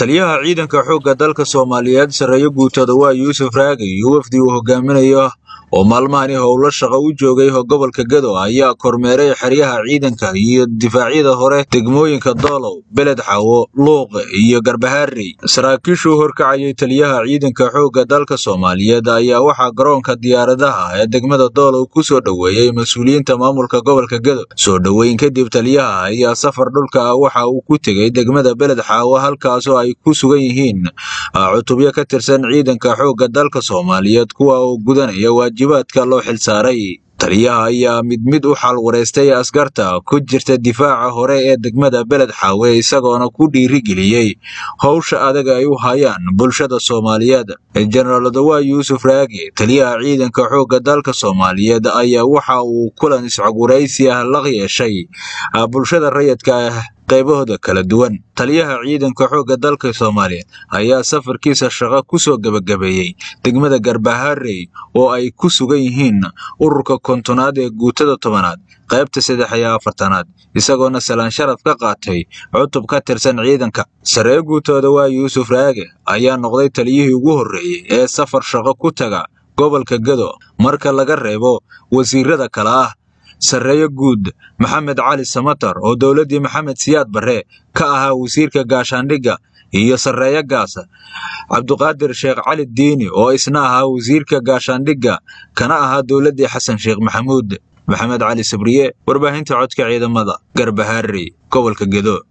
taliyaha ciidanka xoogga dalka Soomaaliyeed sareeyo guutada waa Yuusuf Raagi iyo wafdi uu hogaaminayo oo maalmahani howlo shaqo u joogay gobolka Gedo ayaa kormeeray xeryaha ciidanka iyo difaacyada hore degmooyinka Doolow, Beled Xawo, Luuq iyo Garbaharey. Saraakiishu horkacayay taliyaha ciidanka xoogga dalka Soomaaliyeed ayaa waxa garoonka diyaaradaha ee degmada Doolow ku soo dhaweeyay mas'uuliyiinta maamulka gobolka Gedo. Soo dhaweyn kadib taliyaha ayaa safar dhulka waxa uu ku tagay degmada Beled Xawo halkaas oo ay ku sugan yihiin cutubyo ka tirsan ciidanka xoogga dalka Soomaaliyeed kuwa oo gudanaya waajibaadka loo xilsaaray. taliyaha ayaa mid u xal wareystay askarta ku jirta difaaca hore ee degmada Beled Xawo isagoona ku dhiirigeliyay hawsha adag ay u hayaan bulshada Soomaaliyeed. General Dawaa Yuusuf Raagi, taliyaha ciidanka xoogga dalka Soomaaliyeed ayaa waxa uu kulan iscaguraysi ah la yeeshay bulshada rayidka ah qaybahooda kala duwan. Taliyaha ciidanka xoogga dalka Soomaaliyeed ayaa safarkiisa shaqo ku soo gabagabeeyay degmada Garbaharey oo ay ku sugan yihiin ururka kontonaad ee guutada 10aad qaybta 4aad isagoona salaan sharaf ka qaatay cutub ka tirsan ciidanka. Sareeyo guutada waa Yuusuf Raagi ayaa noqday taliyihii ugu horeeyay ee safar shaqo ku taga gobolka Gedo marka laga reebo wasiirada kala ah sareeyo guud Maxamed Cali Samatar oo dawladii Maxamed Siyaad Barre ka ahaa wasiirka gaashaandhigga iyo sareeyo gaas Cabduqaadir Sheekh Cali Diini oo isna ahaa wasiirka gaashaandhigga kana ahaa dawladii Xasan Sheekh Maxamuud. Maxamed Cali Sabriye, warbaahinta codka ciidamada, Garbaharey, gobolka Gedo.